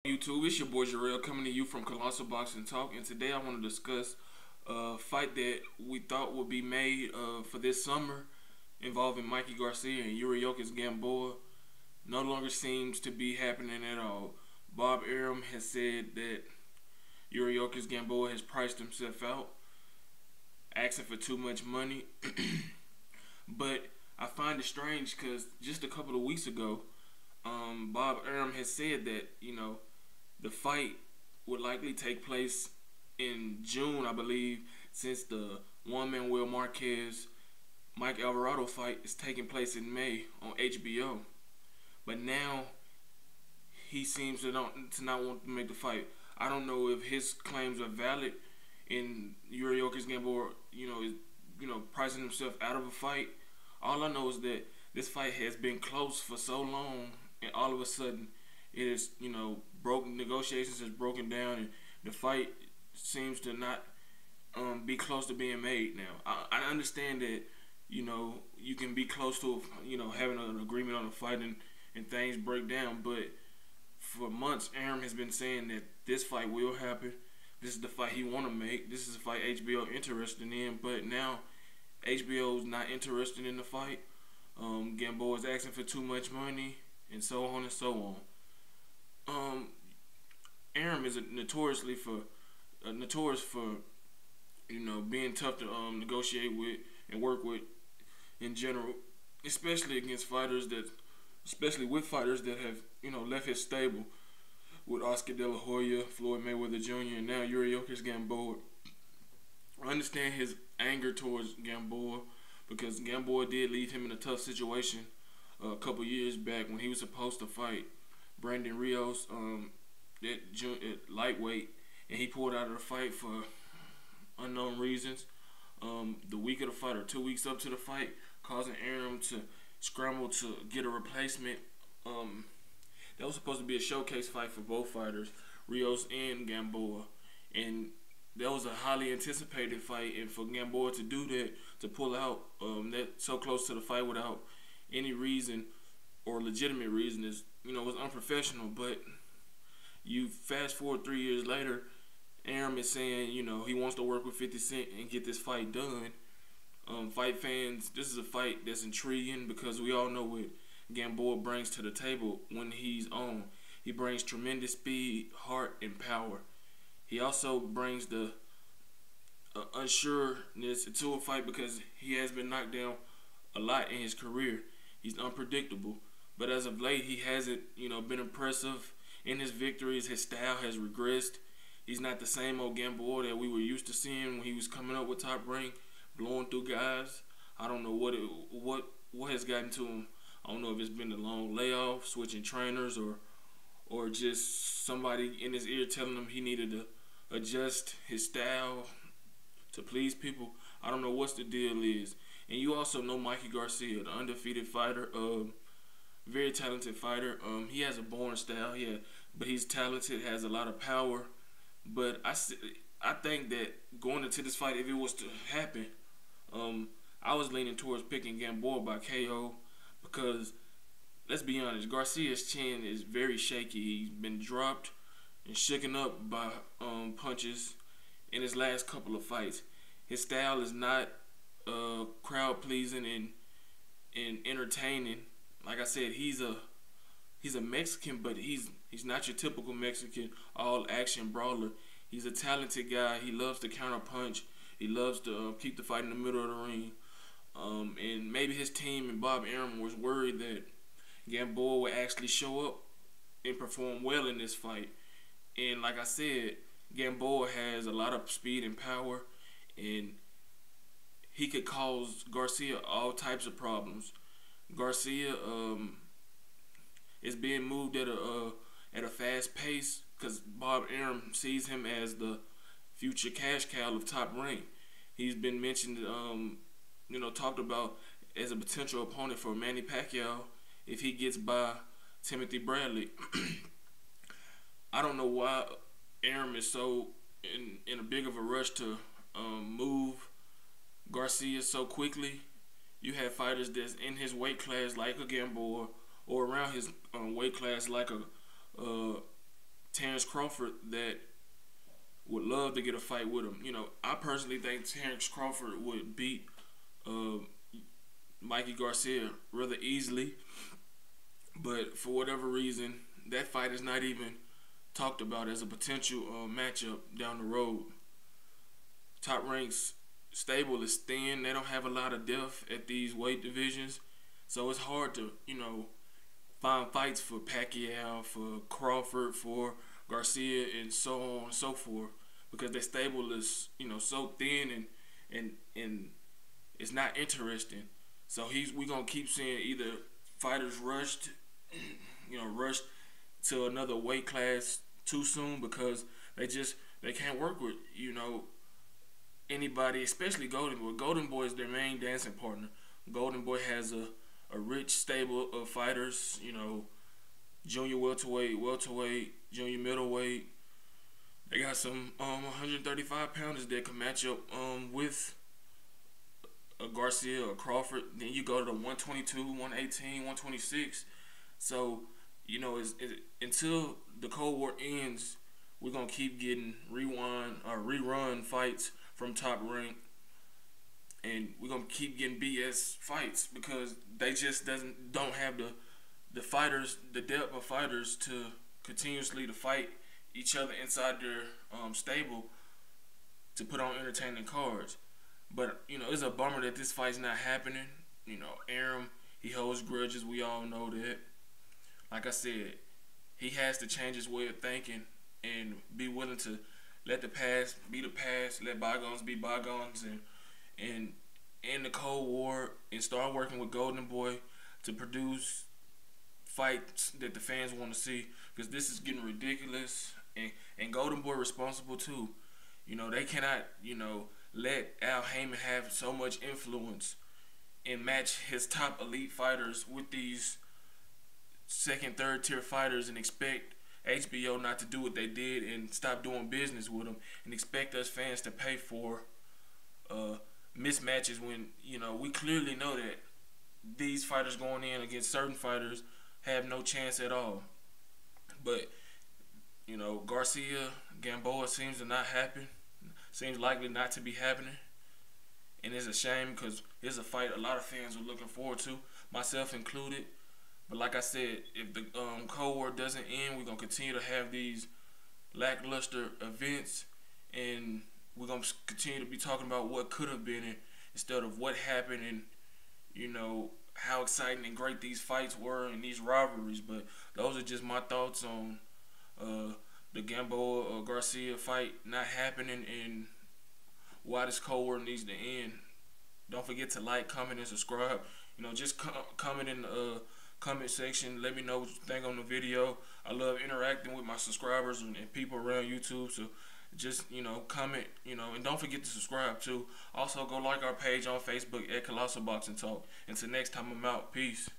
YouTube, it's your boy Jarrell coming to you from Colossal Boxing Talk, and today I want to discuss a fight that we thought would be made for this summer involving Mikey Garcia and Yuriokis Gamboa. No longer seems to be happening at all. Bob Arum has said that Yuriokis Gamboa has priced himself out, asking for too much money. But I find it strange because just a couple of weeks ago, Bob Arum has said that, the fight would likely take place in June, I believe, since the Juan Manuel Marquez Mike Alvarado fight is taking place in May on HBO. But now he seems to not want to make the fight. I don't know if his claims are valid in Yuriokis Gamboa, is pricing himself out of a fight. All I know is that this fight has been close for so long, and all of a sudden it is, broken. Negotiations has broken down, and the fight seems to not be close to being made now. I understand that, you can be close to, having an agreement on a fight and things break down, but for months, Arum has been saying that this fight will happen. This is the fight he want to make. This is the fight HBO interested in, but now HBO is not interested in the fight. Gamboa is asking for too much money, and so on and so on. Arum is notorious for being tough to negotiate with and work with in general, especially with fighters that have left his stable, with Oscar De La Hoya, Floyd Mayweather Jr., and now Yuriokis Gamboa. I understand his anger towards Gamboa because Gamboa did leave him in a tough situation a couple years back when he was supposed to fight Brandon Rios at lightweight, and he pulled out of the fight for unknown reasons. The week of the fight, or 2 weeks up to the fight, causing Arum to scramble to get a replacement. That was supposed to be a showcase fight for both fighters, Rios and Gamboa, and that was a highly anticipated fight. And for Gamboa to do that, to pull out that so close to the fight without any reason or legitimate reason is, was unprofessional. But you fast forward 3 years later, Arum is saying, he wants to work with 50 Cent and get this fight done. Fight fans, this is a fight that's intriguing because we all know what Gamboa brings to the table when he's on. He brings tremendous speed, heart, and power. He also brings the unsureness to a fight because he has been knocked down a lot in his career. He's unpredictable, but as of late, he hasn't, been impressive in his victories. His style has regressed. He's not the same old Gamboa that we were used to seeing when he was coming up with Top Rank, blowing through guys. I don't know what has gotten to him. I don't know if it's been a long layoff, switching trainers, or just somebody in his ear telling him he needed to adjust his style to please people. I don't know what the deal is. And you also know Mikey Garcia, the undefeated fighter, very talented fighter. He has a born style, yeah, but he's talented, has a lot of power. But I think that going into this fight, if it was to happen, I was leaning towards picking Gamboa by KO because, let's be honest, Garcia's chin is very shaky. He's been dropped and shooken up by punches in his last couple of fights. His style is not crowd pleasing and entertaining. Like I said, he's a Mexican, but he's not your typical Mexican all action brawler. He's a talented guy. He loves to counter punch. He loves to keep the fight in the middle of the ring. And maybe his team and Bob Arum was worried that Gamboa would actually show up and perform well in this fight. And like I said, Gamboa has a lot of speed and power, and he could cause Garcia all types of problems. Garcia is being moved at a fast pace because Bob Arum sees him as the future cash cow of Top Rank. He's been mentioned, talked about as a potential opponent for Manny Pacquiao if he gets by Timothy Bradley. I don't know why Arum is so in a big of a rush to move Garcia so quickly. You have fighters that's in his weight class like a Gamboa or around his weight class like a Terrence Crawford that would love to get a fight with him. You know, I personally think Terrence Crawford would beat uh, Mikey Garcia rather easily, but for whatever reason, that fight is not even talked about as a potential matchup down the road. Top Rank's stable is thin. They don't have a lot of depth at these weight divisions, so it's hard to, you know, find fights for Pacquiao, for Crawford, for Garcia, and so on and so forth, because their stable is, you know, so thin and it's not interesting. So we're gonna keep seeing either fighters rushed, you know, rushed to another weight class too soon because they can't work with, you know, anybody, especially Golden Boy. Golden Boy is their main dancing partner. Golden Boy has a rich stable of fighters, you know, junior welterweight, junior middleweight. They got some 135 pounders that can match up with a Garcia or Crawford. Then you go to the 122, 118, 126. So, you know, until the Cold War ends, we're gonna keep getting rerun fights from Top Rank, and we're gonna keep getting BS fights because they just don't have the fighters, the depth of fighters to continuously to fight each other inside their stable to put on entertaining cards. But, you know, it's a bummer that this fight's not happening. You know, Arum, he holds grudges. We all know that. Like I said, he has to change his way of thinking and be willing to let the past be the past, let bygones be bygones, and end the Cold War and start working with Golden Boy to produce fights that the fans want to see, because this is getting ridiculous, and Golden Boy responsible too. You know, they cannot, you know, let Al Heyman have so much influence and match his top elite fighters with these second, third tier fighters and expect HBO not to do what they did and stop doing business with them and expect us fans to pay for mismatches when, you know, we clearly know that these fighters going in against certain fighters have no chance at all. But, you know, Garcia-Gamboa seems to not happen. Seems likely not to be happening. And it's a shame because it's a fight a lot of fans are looking forward to, myself included. But like I said, if the Cold War doesn't end, we're going to continue to have these lackluster events, and we're going to continue to be talking about what could have been instead of what happened and, you know, how exciting and great these fights were and these rivalries. But those are just my thoughts on the Gamboa or Garcia fight not happening and why this Cold War needs to end. Don't forget to like, comment, and subscribe. You know, just comment in the comment section. Let me know what you think on the video. I love interacting with my subscribers and people around YouTube. So just, you know, comment, you know, and don't forget to subscribe too. Also, go like our page on Facebook at Colossal Boxing Talk. Until next time, I'm out. Peace.